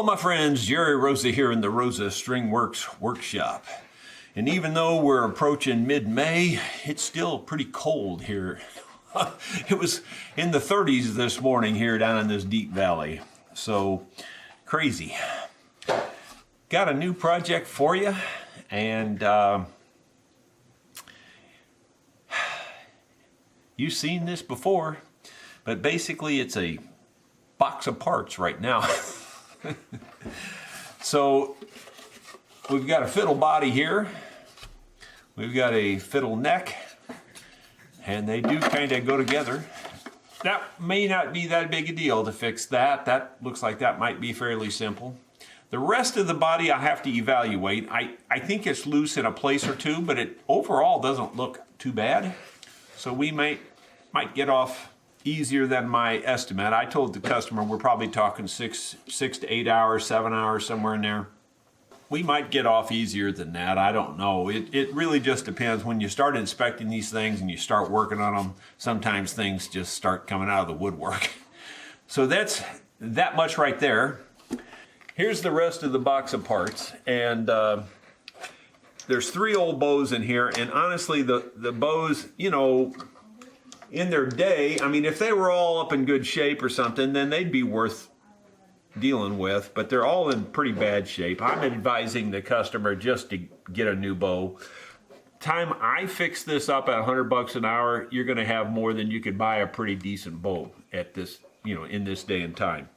my friends, Jerry Rosa here in the Rosa String Works workshop. And even though we're approaching mid-May, it's still pretty cold here. It was in the 30s this morning here down in this deep valley. So crazy. Got a new project for you, and you've seen this before, but basically it's a box of parts right now. So we've got a fiddle body here, we've got a fiddle neck, and they do kind of go together. That may not be that big a deal to fix that. That looks like that might be fairly simple. The rest of the body I have to evaluate. I think it's loose in a place or two, but it overall doesn't look too bad. So we might get off easier than my estimate. I told the customer we're probably talking 6 to 8 hours, 7 hours, somewhere in there. We might get off easier than that. I don't know. It really just depends. When you start inspecting these things and you start working on them, sometimes things just start coming out of the woodwork. So that's that much right there. Here's the rest of the box of parts, and there's 3 old bows in here, and honestly the bows, you know, in their day, I mean, if they were all up in good shape or something, then they'd be worth dealing with, but they're all in pretty bad shape. I'm advising the customer just to get a new bow. Time I fix this up at $100 an hour, you're gonna have more than you could buy a pretty decent bow at this, you know, in this day and time.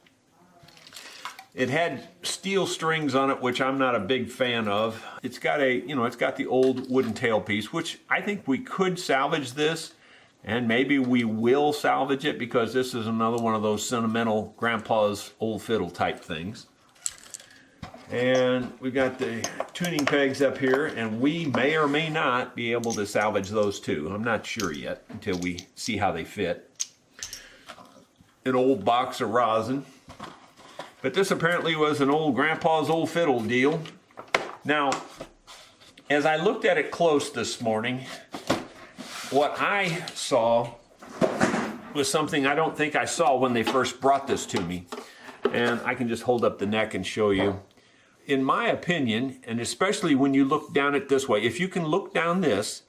It had steel strings on it, which I'm not a big fan of. It's got a, you know, it's got the old wooden tailpiece, which I think we could salvage this. And maybe we will salvage it because this is another one of those sentimental grandpa's old fiddle type things. And we've got the tuning pegs up here, and we may or may not be able to salvage those too. I'm not sure yet until we see how they fit. An old box of rosin. But this apparently was an old grandpa's old fiddle deal. Now, as I looked at it close this morning, what I saw was something I don't think I saw when they first brought this to me. And I can just hold up the neck and show you. In my opinion, and especially when you look down it this way, if you can look down this,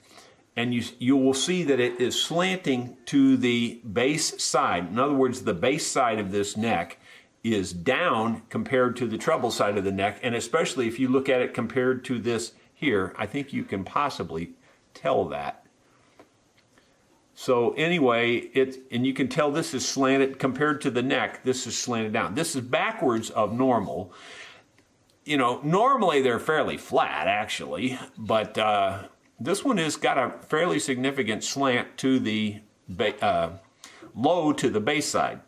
and you will see that it is slanting to the base side. In other words, the base side of this neck is down compared to the treble side of the neck, and especially if you look at it compared to this here, I think you can possibly tell that. So anyway, and you can tell this is slanted compared to the neck, this is slanted down. This is backwards of normal. You know, normally they're fairly flat actually, but this one has got a fairly significant slant to the low to the base side.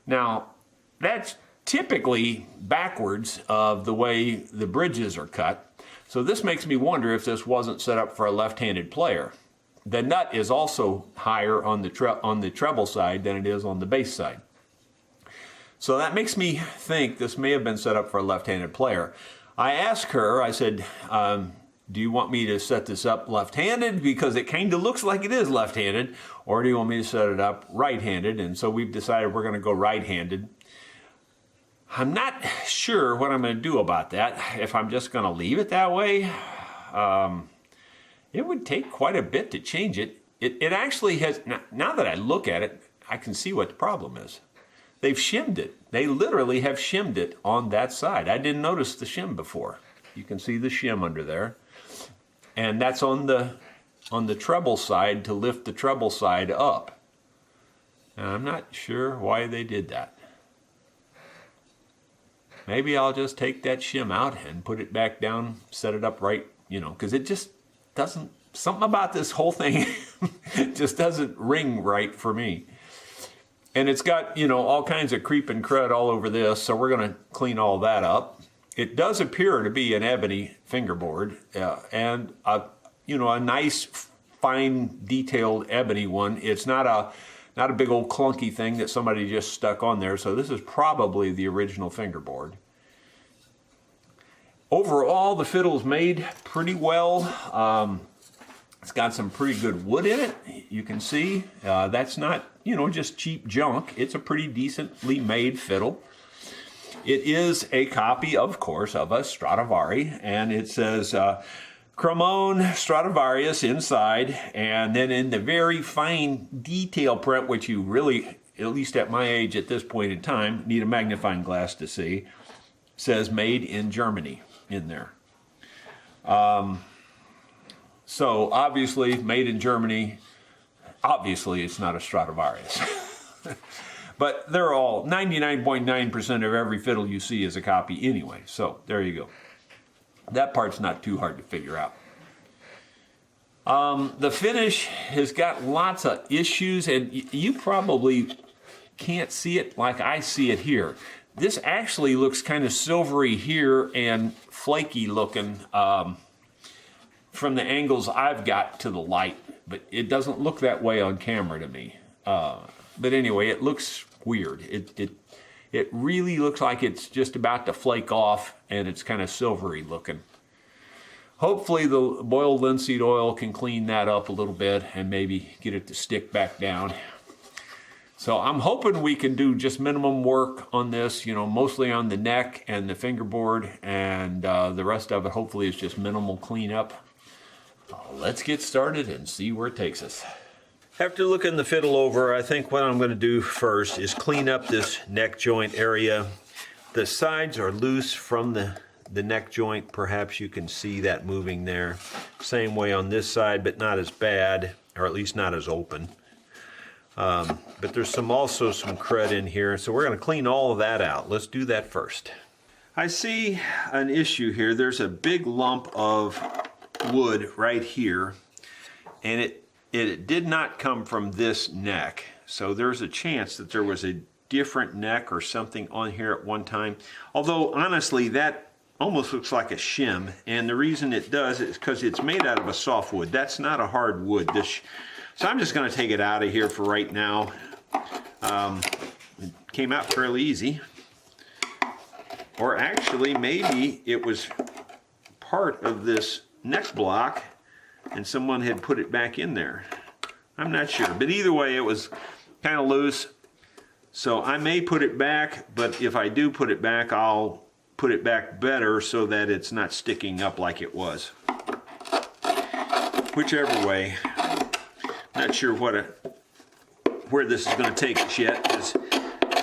Now, that's typically backwards of the way the bridges are cut. So this makes me wonder if this wasn't set up for a left-handed player. The nut is also higher on the treble side than it is on the bass side. So that makes me think this may have been set up for a left-handed player. I asked her, I said, do you want me to set this up left-handed because it kind of looks like it is left-handed, or do you want me to set it up right-handed? And so we've decided we're going to go right-handed. I'm not sure what I'm going to do about that, if I'm just going to leave it that way. It would take quite a bit to change it. It actually has, now that I look at it, I can see what the problem is. They've shimmed it. They literally have shimmed it on that side. I didn't notice the shim before. You can see the shim under there. And that's on the treble side to lift the treble side up. And I'm not sure why they did that. Maybe I'll just take that shim out and put it back down, set it up right, you know, because it just doesn't, something about this whole thing just doesn't ring right for me. And it's got, you know, all kinds of creep and crud all over this, so we're going to clean all that up. It does appear to be an ebony fingerboard, and you know, a nice, fine, detailed ebony one. It's not a big old clunky thing that somebody just stuck on there. So this is probably the original fingerboard. Overall, the fiddle's made pretty well. It's got some pretty good wood in it. You can see that's not, you know, just cheap junk. It's a pretty decently made fiddle. It is a copy, of course, of a Stradivari, and it says Cremone Stradivarius inside, and then in the very fine detail print, which you really, at least at my age at this point in time, need a magnifying glass to see, says made in Germany in there. So obviously made in Germany, obviously it's not a Stradivarius. But they're all, 99.9% of every fiddle you see is a copy anyway, so there you go. That part's not too hard to figure out. The finish has got lots of issues, and you probably can't see it like I see it here. This actually looks kind of silvery here and flaky looking from the angles I've got to the light, but it doesn't look that way on camera to me. But anyway, it looks weird. It really looks like it's just about to flake off, and it's kind of silvery looking. Hopefully the boiled linseed oil can clean that up a little bit and maybe get it to stick back down. So I'm hoping we can do just minimum work on this, you know, mostly on the neck and the fingerboard, and the rest of it hopefully is just minimal cleanup. Let's get started and see where it takes us. After looking the fiddle over, I think what I'm going to do first is clean up this neck joint area. The sides are loose from the neck joint. Perhaps you can see that moving there. Same way on this side, but not as bad, or at least not as open. But there's also some crud in here, so we're going to clean all of that out. Let's do that first. I see an issue here. There's a big lump of wood right here, and it did not come from this neck, so there's a chance that there was a different neck or something on here at one time. Although honestly, that almost looks like a shim, and the reason it does is because it's made out of a soft wood. That's not a hard wood. So I'm just going to take it out of here for right now. It came out fairly easy, or actually maybe it was part of this neck block and someone had put it back in there. I'm not sure, but either way it was kind of loose, so I may put it back, but if I do put it back, I'll put it back better so that it's not sticking up like it was. Whichever way, not sure where this is going to take us yet.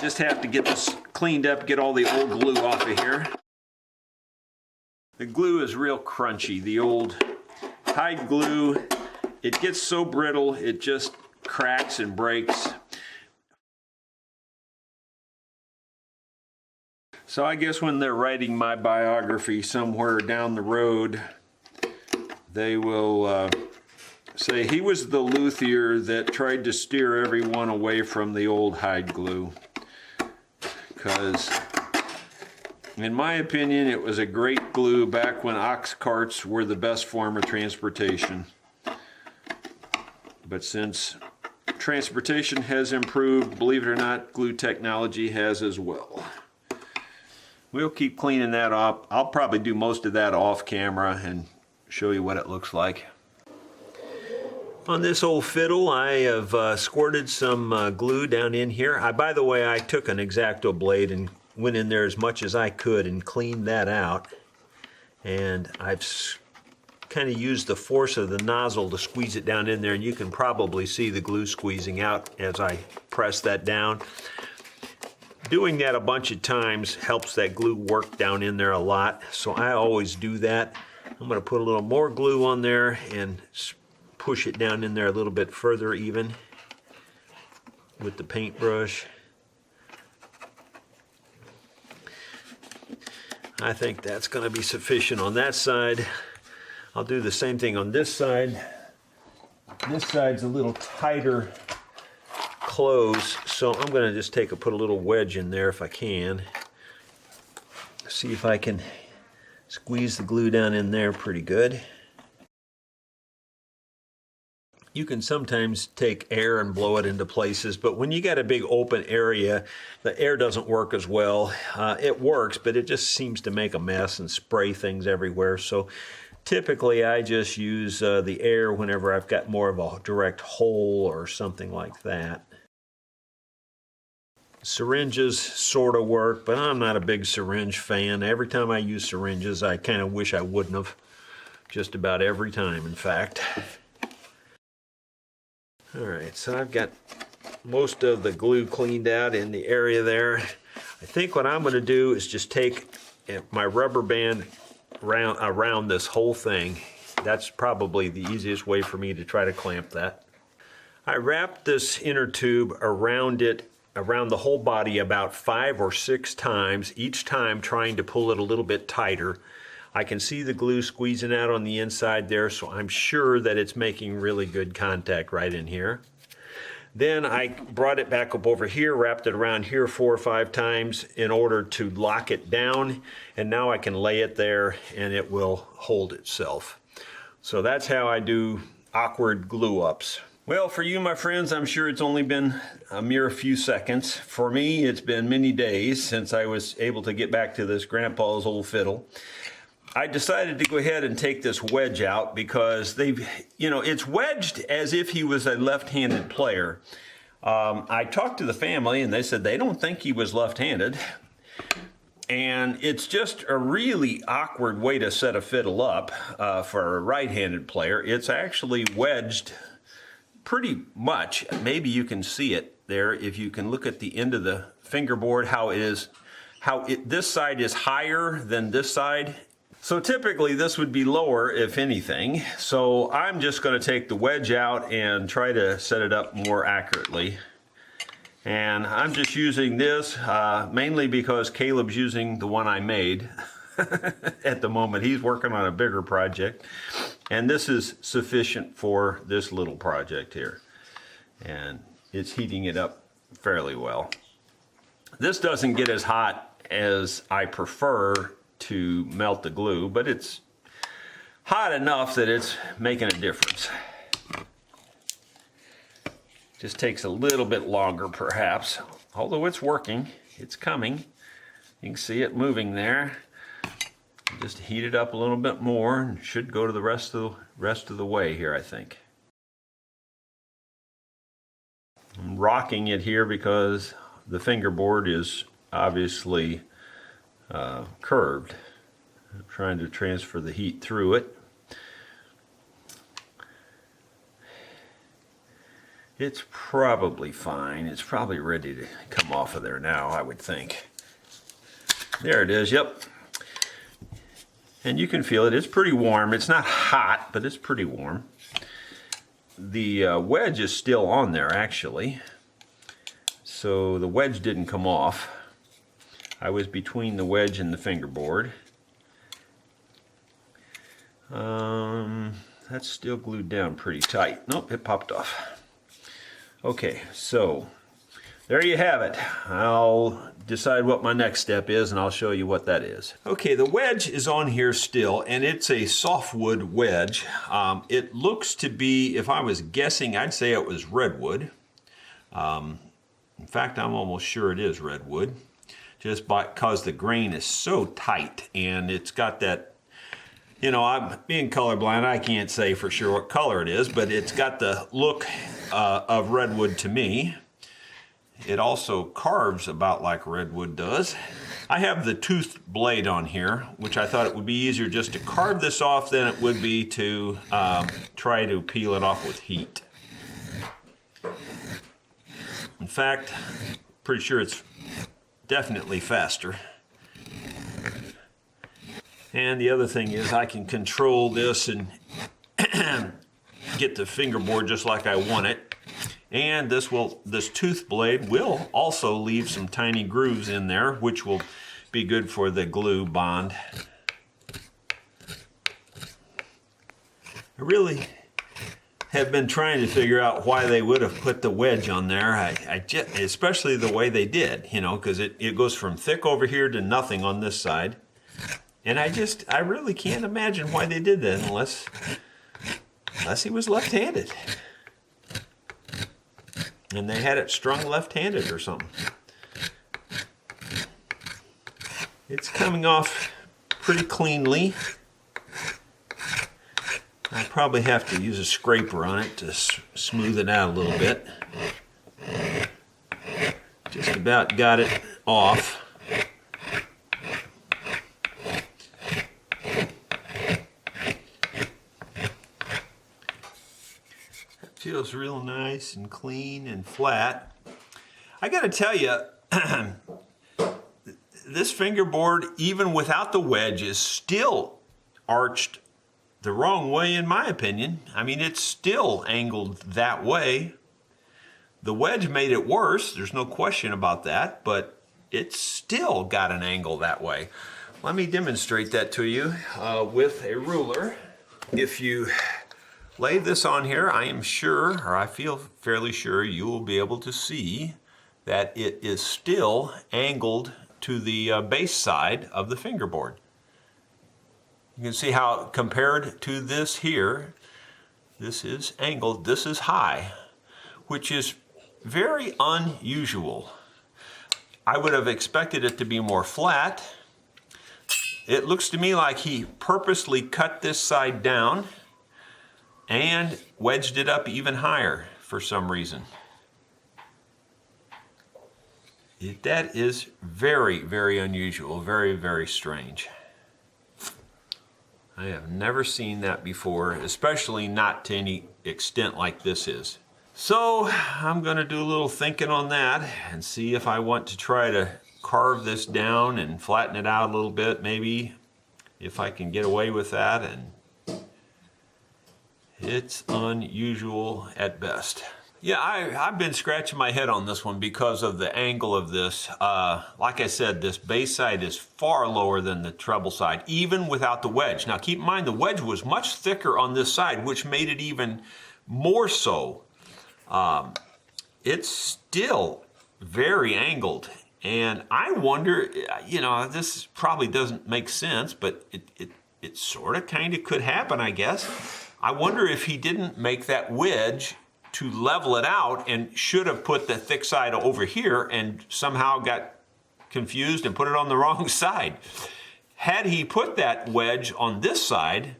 Just have to get this cleaned up, get all the old glue off of here. The glue is real crunchy. The old hide glue, it gets so brittle it just cracks and breaks. So I guess when they're writing my biography somewhere down the road, they will say he was the luthier that tried to steer everyone away from the old hide glue. Because in my opinion, it was a great glue back when ox carts were the best form of transportation. But since transportation has improved, believe it or not, glue technology has as well. We'll keep cleaning that up. I'll probably do most of that off camera and show you what it looks like. On this old fiddle, I have squirted some glue down in here. By the way, I took an X-Acto blade and went in there as much as I could and cleaned that out. And I've kind of used the force of the nozzle to squeeze it down in there, and you can probably see the glue squeezing out as I press that down. Doing that a bunch of times helps that glue work down in there a lot, so I always do that. I'm going to put a little more glue on there and push it down in there a little bit further even with the paintbrush. I think that's going to be sufficient on that side. I'll do the same thing on this side. This side's a little tighter close, so I'm going to just put a little wedge in there if I can. See if I can squeeze the glue down in there pretty good. You can sometimes take air and blow it into places, but when you got a big open area, the air doesn't work as well. It works, but it just seems to make a mess and spray things everywhere. So typically I just use the air whenever I've got more of a direct hole or something like that. Syringes sort of work, but I'm not a big syringe fan. Every time I use syringes, I kind of wish I wouldn't have. Just about every time, in fact. All right, so I've got most of the glue cleaned out in the area there. I think what I'm going to do is just take my rubber band around this whole thing. That's probably the easiest way for me to try to clamp that. I wrapped this inner tube around the whole body about 5 or 6 times, each time trying to pull it a little bit tighter. I can see the glue squeezing out on the inside there, so I'm sure that it's making really good contact right in here. Then I brought it back up over here, wrapped it around here 4 or 5 times in order to lock it down, and now I can lay it there and it will hold itself. So that's how I do awkward glue ups. Well, for you, my friends, I'm sure it's only been a mere few seconds. For me, it's been many days since I was able to get back to this grandpa's old fiddle. I decided to go ahead and take this wedge out because it's wedged as if he was a left-handed player. I talked to the family and they said they don't think he was left-handed. And it's just a really awkward way to set a fiddle up for a right-handed player. It's actually wedged pretty much. Maybe you can see it there if you can look at the end of the fingerboard, this side is higher than this side. So typically this would be lower, if anything. So I'm just going to take the wedge out and try to set it up more accurately. And I'm just using this mainly because Caleb's using the one I made at the moment. He's working on a bigger project. And this is sufficient for this little project here. And it's heating it up fairly well. This doesn't get as hot as I prefer to melt the glue, but it's hot enough that it's making a difference. Just takes a little bit longer perhaps, although it's working, it's coming. You can see it moving there. Just heat it up a little bit more and it should go to the rest of the way here, I think. I'm rocking it here because the fingerboard is obviously curved. I'm trying to transfer the heat through it. It's probably fine. It's probably ready to come off of there now, I would think. There it is, yep. And you can feel it. It's pretty warm. It's not hot, but it's pretty warm. The wedge is still on there, actually. So the wedge didn't come off. I was between the wedge and the fingerboard. That's still glued down pretty tight. Nope, it popped off. Okay, so there you have it. I'll decide what my next step is and I'll show you what that is. Okay, the wedge is on here still and it's a softwood wedge. It looks to be, if I was guessing, I'd say it was redwood. In fact, I'm almost sure it is redwood. Just because the grain is so tight and it's got that, I'm being colorblind, I can't say for sure what color it is, but it's got the look of redwood to me. It also carves about like redwood does. I have the toothed blade on here, which I thought it would be easier just to carve this off than it would be to try to peel it off with heat. In fact, pretty sure it's definitely faster. And the other thing is I can control this and get the fingerboard just like I want it. And this tooth blade will also leave some tiny grooves in there, which will be good for the glue bond. I really have been trying to figure out why they would have put the wedge on there. Especially the way they did, because it goes from thick over here to nothing on this side. And I really can't imagine why they did that unless he was left-handed. And they had it strung left-handed or something. It's coming off pretty cleanly. I probably have to use a scraper on it to smooth it out a little bit. Just about got it off. That feels real nice and clean and flat. I gotta tell you, this fingerboard, even without the wedge, is still arched the wrong way in my opinion. I mean, it's still angled that way. The wedge made it worse, there's no question about that, but it's still got an angle that way. Let me demonstrate that to you with a ruler. If you lay this on here, I am sure, or I feel fairly sure, you will be able to see that it is still angled to the base side of the fingerboard. You can see how compared to this here, this is angled, this is high, which is very unusual. I would have expected it to be more flat. It looks to me like he purposely cut this side down and wedged it up even higher for some reason. That is very, very unusual, very, very strange. I have never seen that before, especially not to any extent like this is. So I'm going to do a little thinking on that and see if I want to try to carve this down and flatten it out a little bit, maybe, if I can get away with that. And it's unusual at best. Yeah, I've been scratching my head on this one because of the angle of this. Like I said, this bass side is far lower than the treble side, even without the wedge. Now keep in mind, the wedge was much thicker on this side, which made it even more so. It's still very angled, and I wonder, you know, this probably doesn't make sense, but it sort of kind of could happen, I guess. I wonder if he didn't make that wedge to level it out and should have put the thick side over here and somehow got confused and put it on the wrong side. Had he put that wedge on this side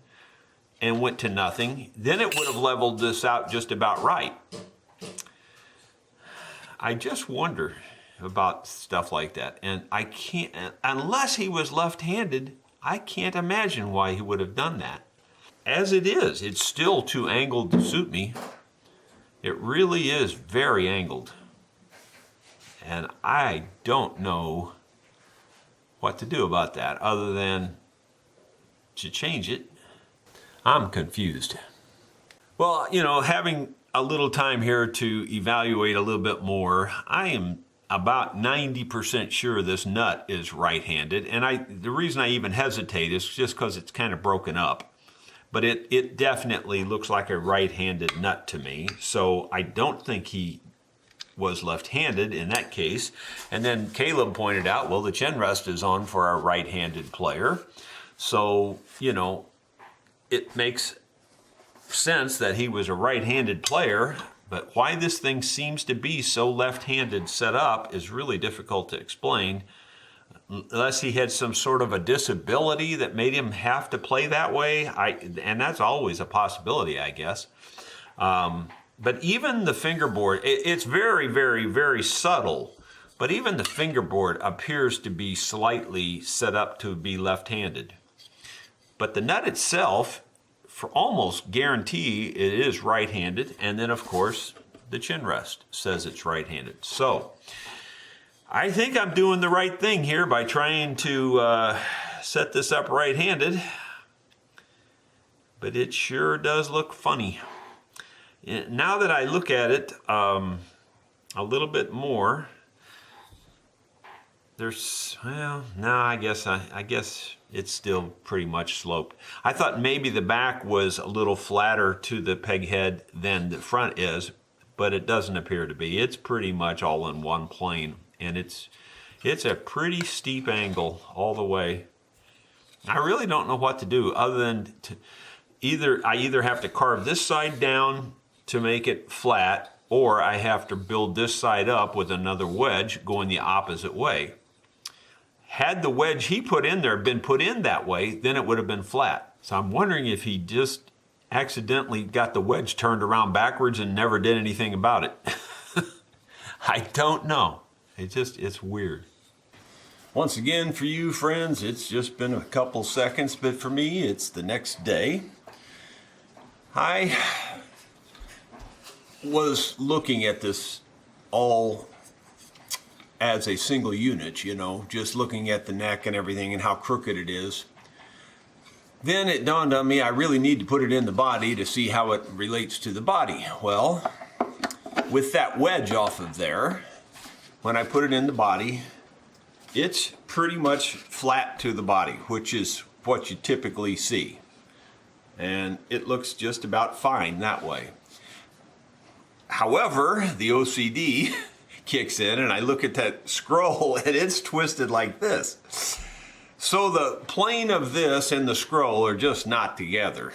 and went to nothing, then it would have leveled this out just about right. I just wonder about stuff like that, and I can't, unless he was left-handed, I can't imagine why he would have done that. As it is, it's still too angled to suit me. It really is very angled, and I don't know what to do about that other than to change it. I'm confused. Well, you know, having a little time here to evaluate a little bit more, I am about 90% sure this nut is right-handed, and the reason I even hesitate is just because it's kind of broken up. But it definitely looks like a right-handed nut to me, so I don't think he was left-handed in that case. And then Caleb pointed out, well, the chin rest is on for our right-handed player, so, you know, it makes sense that he was a right-handed player, but why this thing seems to be so left-handed set up is really difficult to explain, unless he had some sort of a disability that made him have to play that way. And that's always a possibility, I guess. But even the fingerboard, it's very, very, very subtle, but even the fingerboard appears to be slightly set up to be left-handed. But the nut itself, for almost guarantee, it is right-handed, and then of course the chin rest says it's right-handed. So I think I'm doing the right thing here by trying to set this up right-handed, but it sure does look funny. Now that I look at it a little bit more, there's, well, no, I guess it's still pretty much sloped. I thought maybe the back was a little flatter to the peg head than the front is, but it doesn't appear to be. It's pretty much all in one plane, and it's a pretty steep angle all the way. I really don't know what to do other than to I either have to carve this side down to make it flat, or I have to build this side up with another wedge going the opposite way. Had the wedge he put in there been put in that way, then it would have been flat. So I'm wondering if he just accidentally got the wedge turned around backwards and never did anything about it. I don't know. It's weird. Once again, for you friends, it's just been a couple seconds, but for me, it's the next day. I was looking at this all as a single unit, you know, just looking at the neck and everything and how crooked it is. Then it dawned on me I really need to put it in the body to see how it relates to the body. Well, with that wedge off of there, when I put it in the body, it's pretty much flat to the body, which is what you typically see. And it looks just about fine that way. However, the OCD kicks in and I look at that scroll and it's twisted like this. So the plane of this and the scroll are just not together.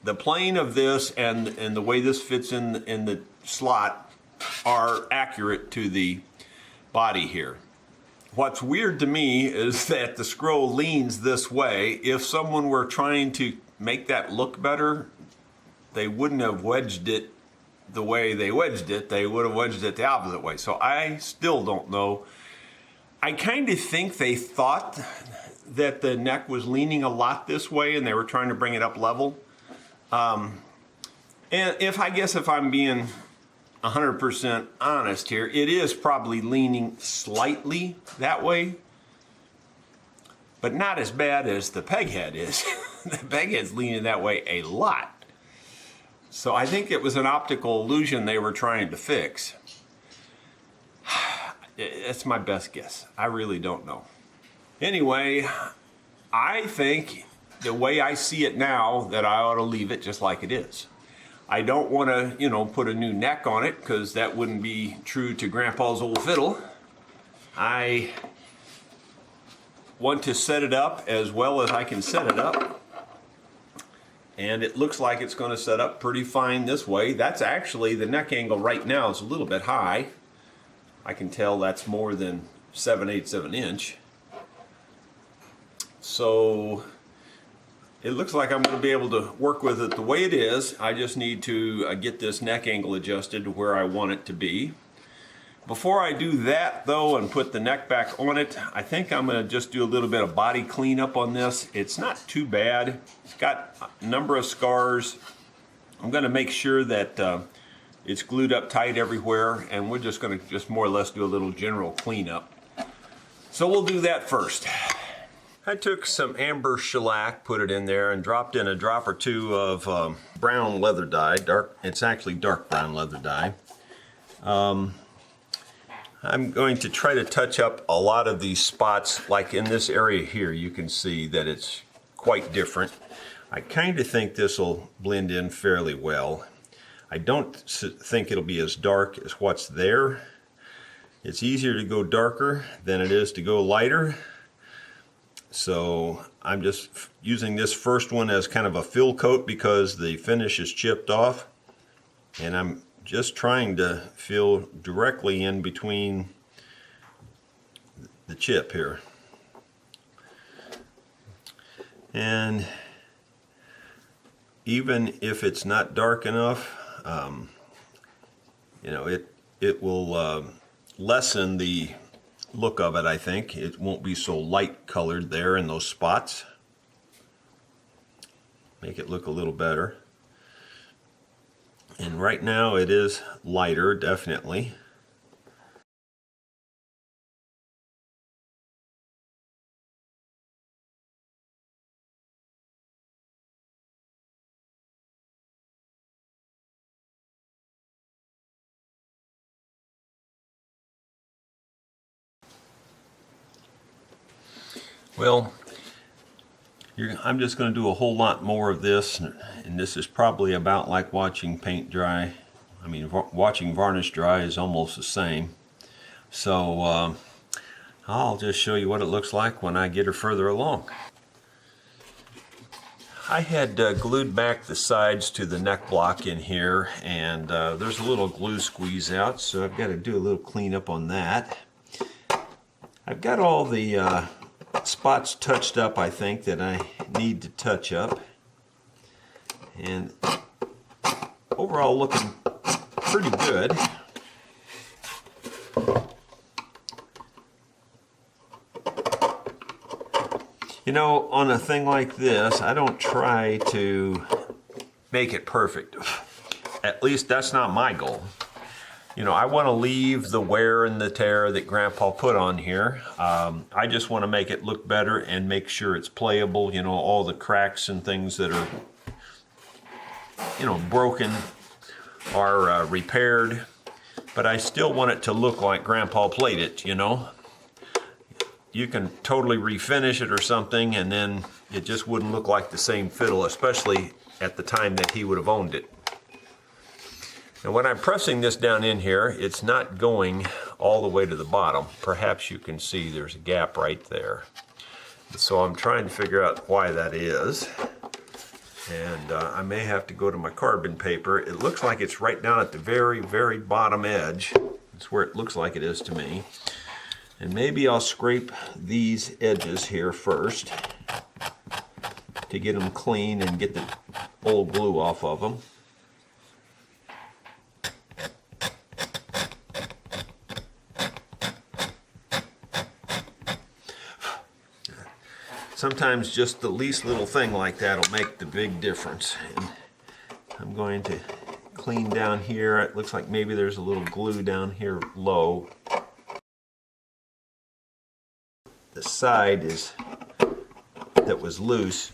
The plane of this and the way this fits in the slot are accurate to the body here. What's weird to me is that the scroll leans this way. If someone were trying to make that look better, they wouldn't have wedged it the way they wedged it. They would have wedged it the opposite way. So I still don't know. I kind of think they thought that the neck was leaning a lot this way and they were trying to bring it up level. And if I'm being 100% honest here, it is probably leaning slightly that way, but not as bad as the peg head is. The peg head's leaning that way a lot. So I think it was an optical illusion they were trying to fix. That's my best guess. I really don't know. Anyway, I think the way I see it now that I ought to leave it just like it is. I don't want to, you know, put a new neck on it because that wouldn't be true to Grandpa's old fiddle. I want to set it up as well as I can set it up. And it looks like it's going to set up pretty fine this way. That's actually, the neck angle right now is a little bit high. I can tell that's more than 7/8 of an inch. So it looks like I'm going to be able to work with it the way it is. I just need to get this neck angle adjusted to where I want it to be. Before I do that though and put the neck back on it, I think I'm going to just do a little bit of body cleanup on this. It's not too bad. It's got a number of scars. I'm going to make sure that it's glued up tight everywhere, and we're just going to more or less do a little general cleanup. So we'll do that first. I took some amber shellac, put it in there, and dropped in a drop or two of brown leather dye. It's actually dark brown leather dye. I'm going to try to touch up a lot of these spots, like in this area here. You can see that it's quite different. I kind of think this will blend in fairly well. I don't think it'll be as dark as what's there. It's easier to go darker than it is to go lighter. So I'm just using this first one as kind of a fill coat because the finish is chipped off. And I'm just trying to fill directly in between the chip here. And even if it's not dark enough, you know, it will lessen the look of it, I think. It won't be so light colored there in those spots. Make it look a little better. And right now it is lighter, definitely. Well, I'm just going to do a whole lot more of this, and this is probably about like watching paint dry. I mean, watching varnish dry is almost the same. So I'll just show you what it looks like when I get her further along. I had glued back the sides to the neck block in here, and there's a little glue squeeze out, so I've got to do a little cleanup on that. I've got all the spots touched up, I think, that I need to touch up, and overall looking pretty good. You know, on a thing like this, I don't try to make it perfect. At least that's not my goal. You know, I want to leave the wear and the tear that Grandpa put on here. I just want to make it look better and make sure it's playable. You know, all the cracks and things that are, you know, broken are repaired. But I still want it to look like Grandpa played it, you know. You can totally refinish it or something, and then it just wouldn't look like the same fiddle, especially at the time that he would have owned it. And when I'm pressing this down in here, it's not going all the way to the bottom. Perhaps you can see there's a gap right there. So I'm trying to figure out why that is. And I may have to go to my carbon paper. It looks like it's right down at the very, very bottom edge. That's where it looks like it is to me. And maybe I'll scrape these edges here first to get them clean and get the old glue off of them. Sometimes just the least little thing like that will make the big difference. And I'm going to clean down here. It looks like maybe there's a little glue down here low. The side that was loose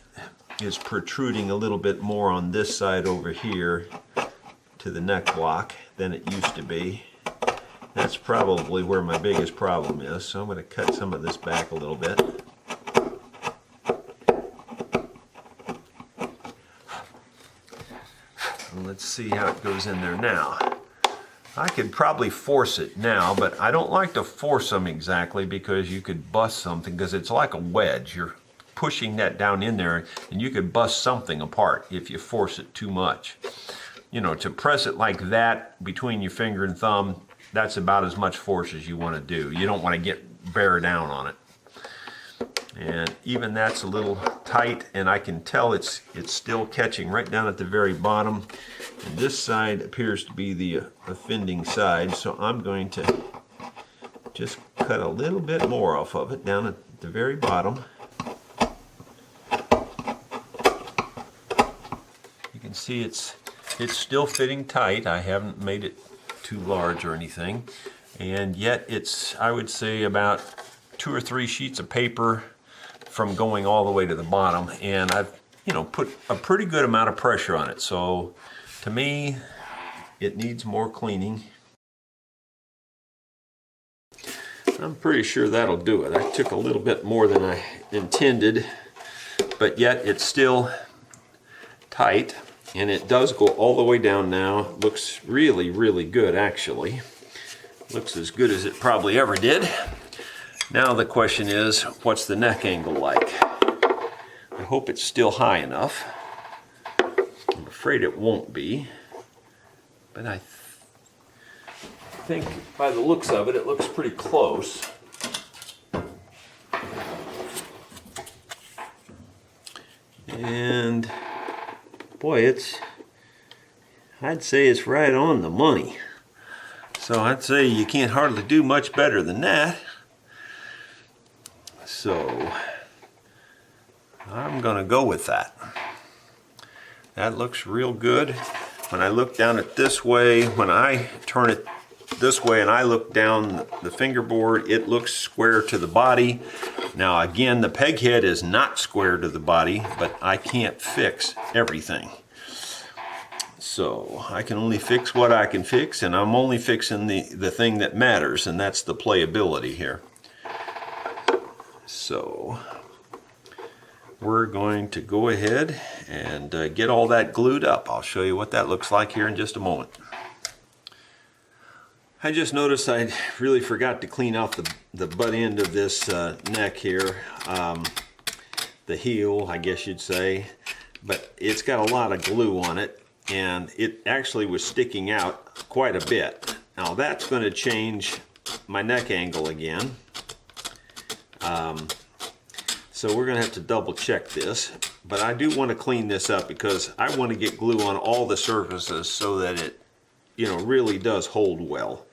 is protruding a little bit more on this side over here to the neck block than it used to be. That's probably where my biggest problem is. So I'm going to cut some of this back a little bit. And let's see how it goes in there now. I could probably force it now, but I don't like to force them exactly because you could bust something, because it's like a wedge. You're pushing that down in there and you could bust something apart if you force it too much. You know, to press it like that between your finger and thumb, that's about as much force as you want to do. You don't want to bear down on it. And even that's a little tight, and I can tell it's still catching right down at the very bottom. And this side appears to be the offending side, so I'm going to just cut a little bit more off of it down at the very bottom. You can see it's still fitting tight. I haven't made it too large or anything, and yet it's, I would say, about 2 or 3 sheets of paper from going all the way to the bottom, and I've, you know, put a pretty good amount of pressure on it. So to me, it needs more cleaning. I'm pretty sure that'll do it. I took a little bit more than I intended, but yet it's still tight, and it does go all the way down now. Looks really, really good, actually. Looks as good as it probably ever did. Now the question is, what's the neck angle like? I hope it's still high enough. I'm afraid it won't be, but I think by the looks of it, it looks pretty close. And boy, I'd say it's right on the money. So I'd say you can't hardly do much better than that. So I'm going to go with that. That looks real good. When I look down it this way, when I turn it this way and I look down the fingerboard, it looks square to the body. Now again, the peg head is not square to the body, but I can't fix everything. So I can only fix what I can fix, and I'm only fixing the thing that matters, and that's the playability here. So we're going to go ahead and get all that glued up. I'll show you what that looks like here in just a moment. I just noticed I really forgot to clean out the butt end of this neck here, the heel, I guess you'd say, but it's got a lot of glue on it, and it actually was sticking out quite a bit. Now that's going to change my neck angle again. So we're going to have to double check this, but I do want to clean this up because I want to get glue on all the surfaces so that it, you know, really does hold well.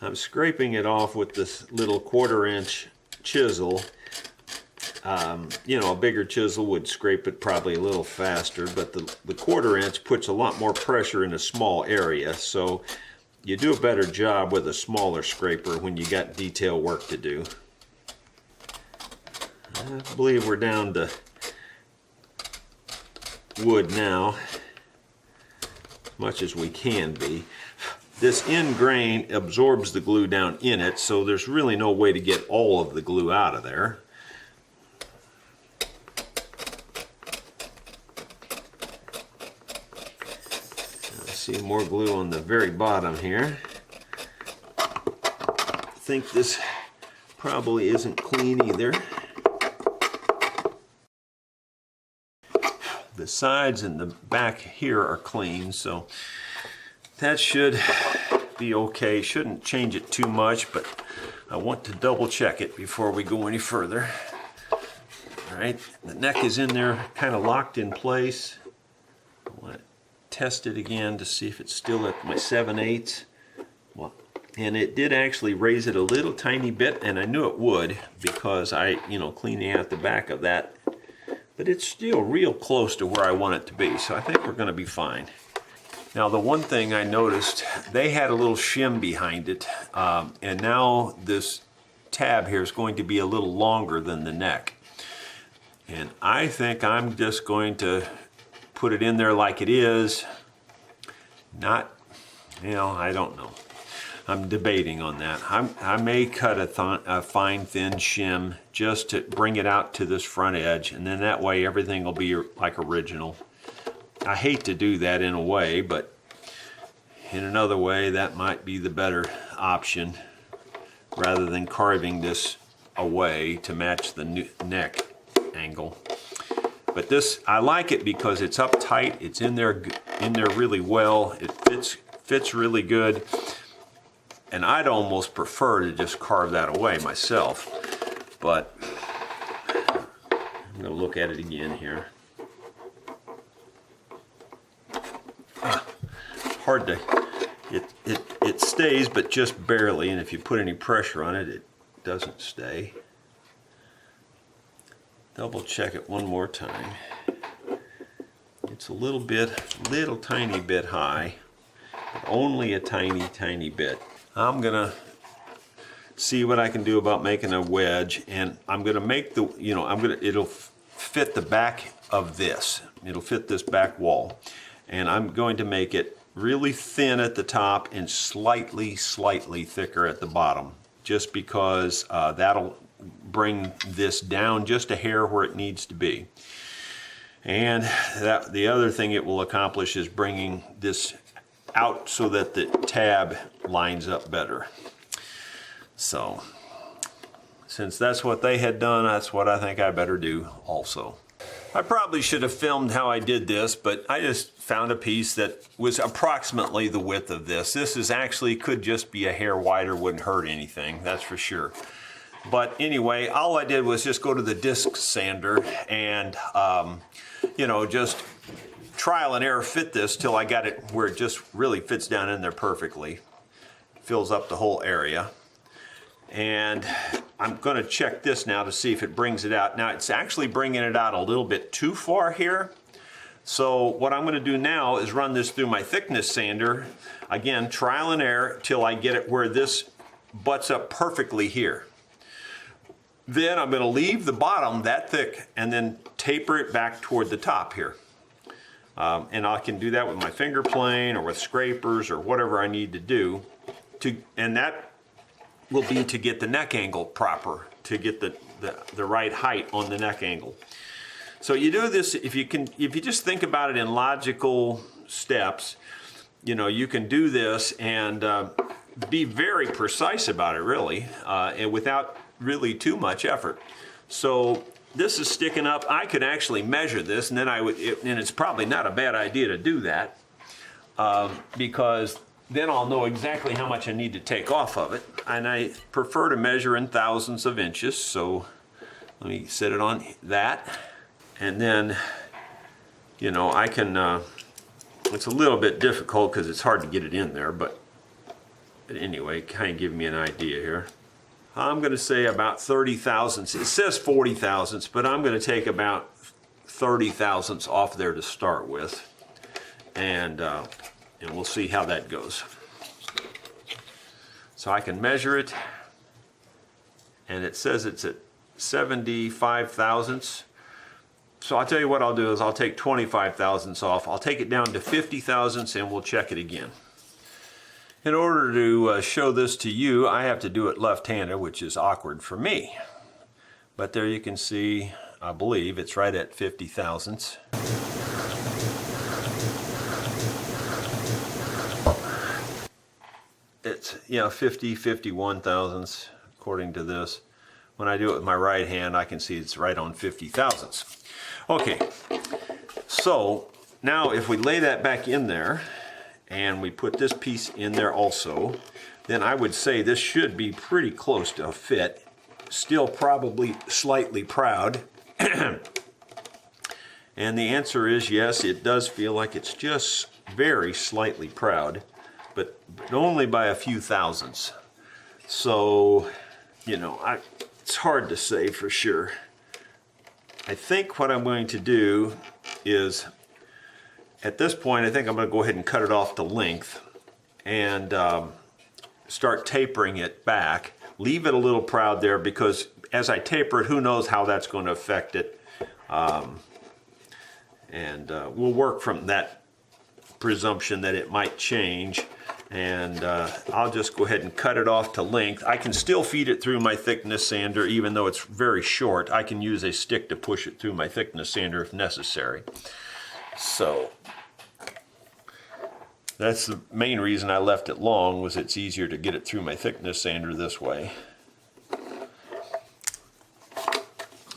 I'm scraping it off with this little 1/4 inch chisel, You know, a bigger chisel would scrape it probably a little faster, but the 1/4 inch puts a lot more pressure in a small area, so you do a better job with a smaller scraper when you got detail work to do. I believe we're down to wood now, as much as we can be. This end grain absorbs the glue down in it, so there's really no way to get all of the glue out of there. See more glue on the very bottom here. I think this probably isn't clean either. The sides and the back here are clean, so that should be okay. Shouldn't change it too much, but I want to double check it before we go any further. All right, the neck is in there kind of locked in place. I want to test it again to see if it's still at my 7/8. Well, and it did actually raise it a little tiny bit, and I knew it would because cleaning out the back of that, but it's still real close to where I want it to be, so I think we're going to be fine. Now, the one thing I noticed, they had a little shim behind it, and now this tab here is going to be a little longer than the neck. And I think I'm just going to put it in there like it is. Not, I don't know. I'm debating on that. I may cut a fine thin shim just to bring it out to this front edge, and then that way everything will be like original. I hate to do that in a way, but in another way that might be the better option rather than carving this away to match the neck angle. But this, I like it because it's up tight, it's in there really well, it fits really good, and I'd almost prefer to just carve that away myself, but I'm going to look at it again here. Hard to, it stays, but just barely, and if you put any pressure on it, it doesn't stay. Double check it one more time. It's a little tiny bit high, only a tiny bit. I'm gonna see what I can do about making a wedge, and I'm gonna make the, it'll fit the back of this. It'll fit this back wall, and I'm going to make it really thin at the top and slightly thicker at the bottom, just because that'll bring this down just a hair where it needs to be. And the other thing it will accomplish is bringing this out so that the tab lines up better. So since that's what they had done, that's what I think I better do also. I probably should have filmed how I did this, but I just found a piece that was approximately the width of this. This is actually, could just be a hair wider, wouldn't hurt anything, that's for sure. But anyway, all I did was just go to the disc sander and, just trial and error fit this till I got it where it just really fits down in there perfectly. Fills up the whole area. And I'm going to check this now to see if it brings it out. Now it's actually bringing it out a little bit too far here. So what I'm going to do now is run this through my thickness sander. Again, trial and error till I get it where this butts up perfectly here. Then I'm going to leave the bottom that thick and then taper it back toward the top here. And I can do that with my finger plane or with scrapers or whatever I need to do. And that will be to get the neck angle proper, to get the right height on the neck angle. So you do this, if you just think about it in logical steps, you can do this and be very precise about it really, and without really too much effort. So this is sticking up. I could actually measure this, and then and it's probably not a bad idea to do that, because then I'll know exactly how much I need to take off of it. And I prefer to measure in thousandths of inches, so let me set it on that. And then, I can, it's a little bit difficult because it's hard to get it in there, but anyway, kind of give me an idea here. I'm going to say about 30 thousandths. It says 40 thousandths, but I'm going to take about 30 thousandths off there to start with, and we'll see how that goes. So I can measure it, and it says it's at 75 thousandths. So I'll tell you what I'll do is I'll take 25 thousandths off. I'll take it down to 50 thousandths, and we'll check it again. In order to show this to you, I have to do it left-handed, which is awkward for me. But there you can see, I believe, it's right at 50 thousandths. It's, 50, 51 thousandths, according to this. When I do it with my right hand, I can see it's right on 50 thousandths. Okay, so now if we lay that back in there, and we put this piece in there also, then I would say this should be pretty close to a fit. Still probably slightly proud. And the answer is yes, it does feel like it's just very slightly proud, but only by a few thousandths. So, it's hard to say for sure. I think what I'm going to do is, at this point, I think I'm going to go ahead and cut it off to length and start tapering it back. Leave it a little proud there, because as I taper it, who knows how that's going to affect it. We'll work from that presumption that it might change. And I'll just go ahead and cut it off to length. I can still feed it through my thickness sander, even though it's very short. I can use a stick to push it through my thickness sander if necessary. So that's the main reason I left it long, was it's easier to get it through my thickness sander this way.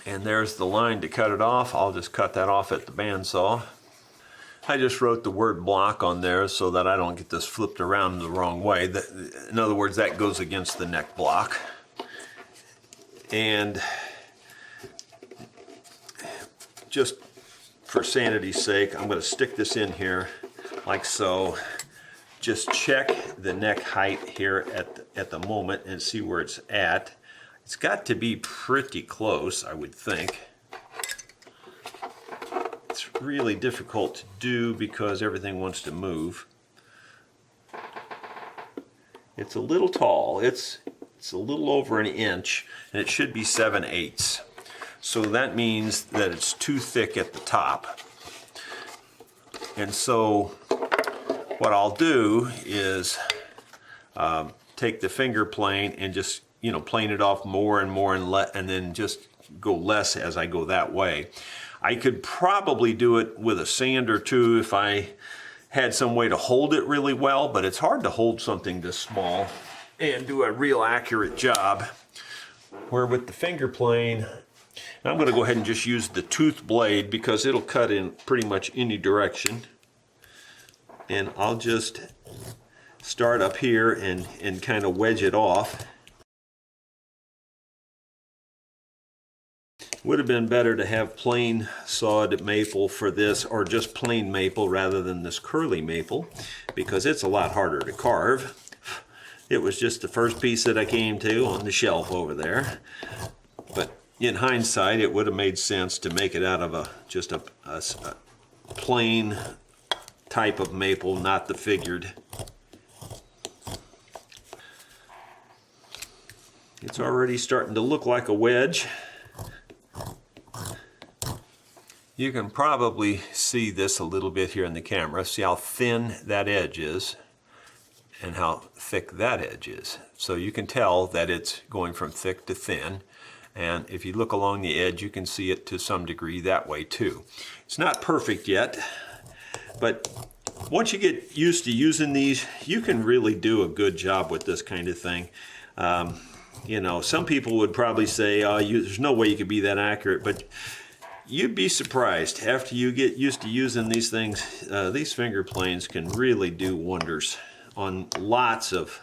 And there's the line to cut it off. I'll just cut that off at the bandsaw. I just wrote the word block on there so that I don't get this flipped around the wrong way. In other words, that goes against the neck block. And just for sanity's sake, I'm going to stick this in here like so. Just check the neck height here at the moment and see where it's at. It's got to be pretty close, I would think. It's really difficult to do because everything wants to move. It's a little tall. It's a little over an inch, and it should be 7/8. So that means that it's too thick at the top. And so what I'll do is take the finger plane and just plane it off more and more, and then just go less as I go that way. I could probably do it with a sander too if I had some way to hold it really well, but it's hard to hold something this small and do a real accurate job. Where with the finger plane, I'm going to go ahead and just use the tooth blade because it'll cut in pretty much any direction. And I'll just start up here and kind of wedge it off. Would have been better to have plain sawed maple for this, or just plain maple rather than this curly maple, because it's a lot harder to carve. It was just the first piece that I came to on the shelf over there. But in hindsight, it would have made sense to make it out of just a plain type of maple, not the figured. It's already starting to look like a wedge. You can probably see this a little bit here in the camera. See how thin that edge is and how thick that edge is. So you can tell that it's going from thick to thin. And if you look along the edge, you can see it to some degree that way too. It's not perfect yet, but once you get used to using these, you can really do a good job with this kind of thing. Some people would probably say, there's no way you could be that accurate, but you'd be surprised. After you get used to using these things, these finger planes can really do wonders on lots of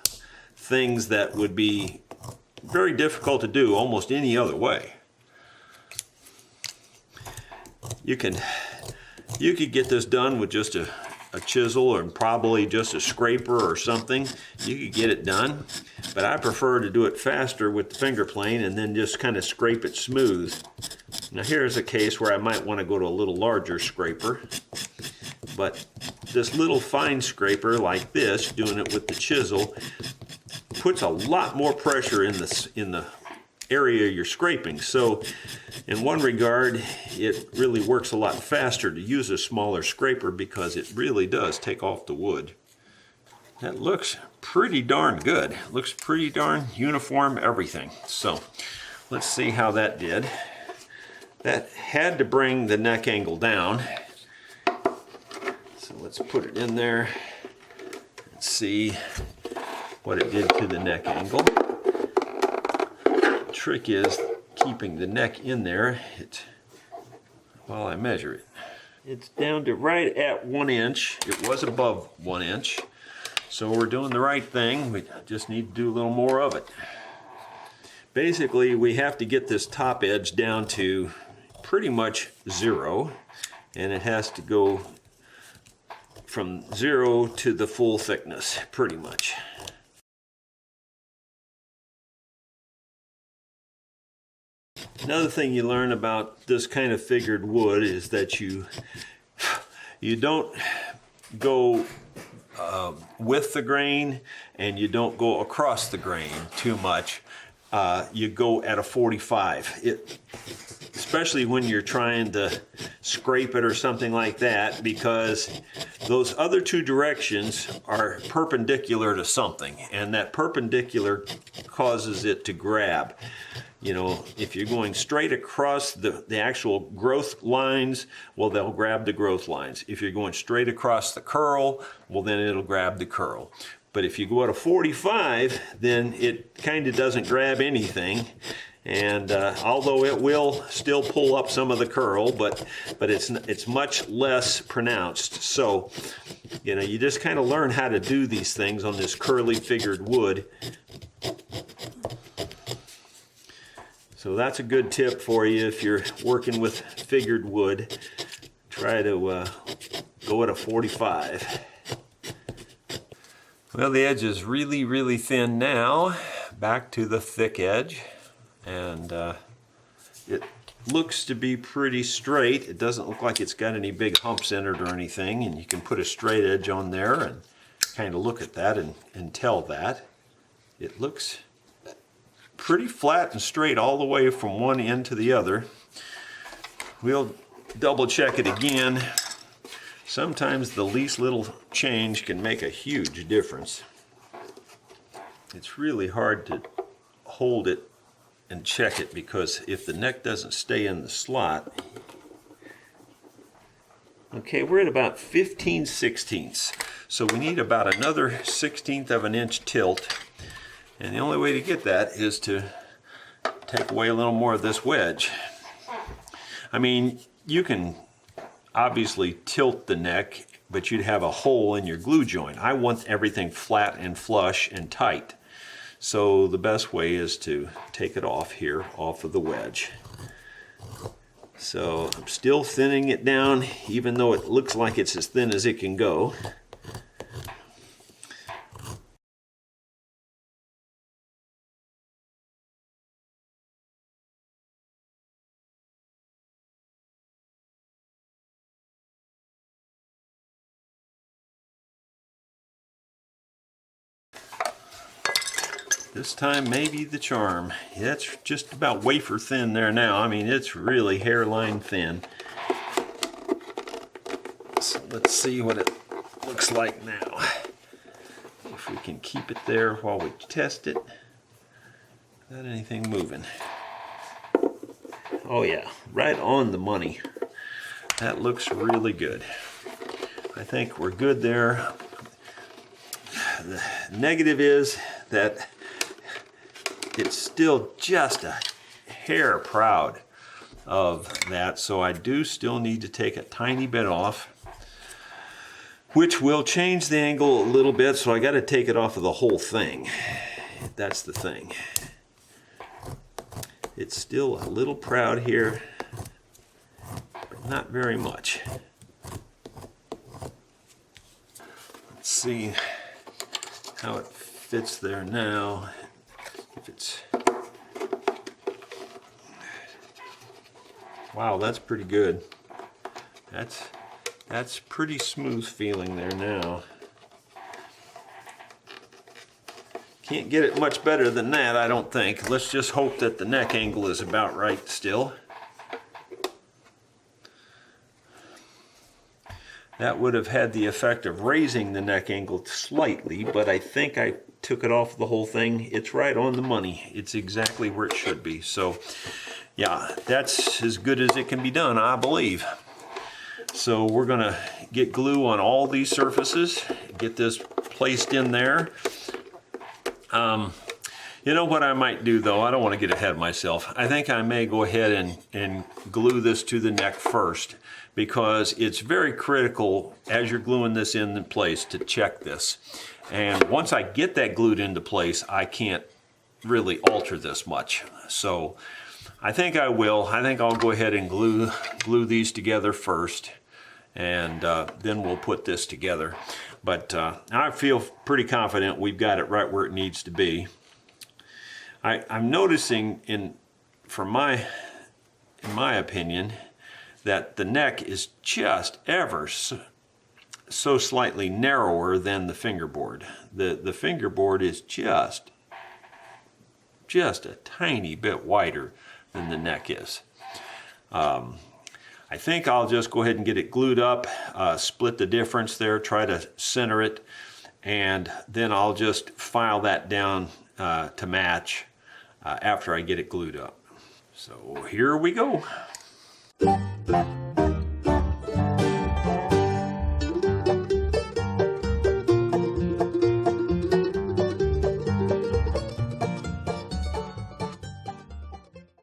things that would be very difficult to do almost any other way. You could get this done with just a a chisel and probably just a scraper or something, you could get it done. But I prefer to do it faster with the finger plane and then just kind of scrape it smooth. Now here's a case where I might want to go to a little larger scraper. But this little fine scraper like this, doing it with the chisel, puts a lot more pressure in the area you're scraping. So in one regard, it really works a lot faster to use a smaller scraper because it really does take off the wood. That looks pretty darn good. Looks pretty darn uniform, everything. So let's see how that did. That had to bring the neck angle down. So let's put it in there and see what it did to the neck angle. The trick is keeping the neck in there while I measure it. It's down to right at 1 inch. It was above 1 inch. So we're doing the right thing. We just need to do a little more of it. Basically, we have to get this top edge down to pretty much 0, and it has to go from 0 to the full thickness, pretty much. Another thing you learn about this kind of figured wood is that you don't go with the grain and you don't go across the grain too much. You go at a 45. Especially when you're trying to scrape it or something like that, because those other two directions are perpendicular to something, and that perpendicular causes it to grab. You know, if you're going straight across the actual growth lines, well, they'll grab the growth lines. If you're going straight across the curl, well, then it'll grab the curl. But if you go at a 45, then it kind of doesn't grab anything. And although it will still pull up some of the curl, but it's much less pronounced. So, you know, you just kind of learn how to do these things on this curly figured wood. So that's a good tip for you if you're working with figured wood. Try to go at a 45. Well, the edge is really, really thin now. Back to the thick edge. And it looks to be pretty straight. It doesn't look like it's got any big humps in it or anything, and you can put a straight edge on there and kind of look at that and tell that. It looks pretty flat and straight all the way from one end to the other. We'll double check it again. Sometimes the least little change can make a huge difference. It's really hard to hold it and check it, because if the neck doesn't stay in the slot. Okay, we're at about 15/16. So we need about another 1/16 of an inch tilt. And the only way to get that is to take away a little more of this wedge. I mean, you can obviously tilt the neck, but you'd have a hole in your glue joint. I want everything flat and flush and tight. So the best way is to take it off here, off of the wedge. So I'm still thinning it down, even though it looks like it's as thin as it can go. This time maybe the charm. Yeah, it's just about wafer thin there now. I mean, it's really hairline thin. So let's see what it looks like now. If we can keep it there while we test it without anything moving. Oh yeah, right on the money. That looks really good. I think we're good there. The negative is that it's still just a hair proud of that, so I do still need to take a tiny bit off, which will change the angle a little bit, so I got to take it off of the whole thing. That's the thing. It's still a little proud here, but not very much. see how it fits there now. If it's, wow, that's pretty good. That's pretty smooth feeling there now. Can't get it much better than that, I don't think. Let's just hope that the neck angle is about right still. That would have had the effect of raising the neck angle slightly, but I think I took it off the whole thing. It's right on the money. It's exactly where it should be. So yeah, that's as good as it can be done, I believe. So we're gonna get glue on all these surfaces, get this placed in there. You know what I might do though? I don't want to get ahead of myself. I think I may go ahead and glue this to the neck first, because it's very critical as you're gluing this in place to check this. And once I get that glued into place, I can't really alter this much. So I think I will. I think I'll go ahead and glue these together first, and then we'll put this together. But I feel pretty confident we've got it right where it needs to be. I'm noticing, in my opinion, that the neck is just ever so slightly narrower than the fingerboard. The fingerboard is just a tiny bit wider than the neck is. I think I'll just go ahead and get it glued up, split the difference there, try to center it, and then I'll just file that down to match after I get it glued up. So here we go.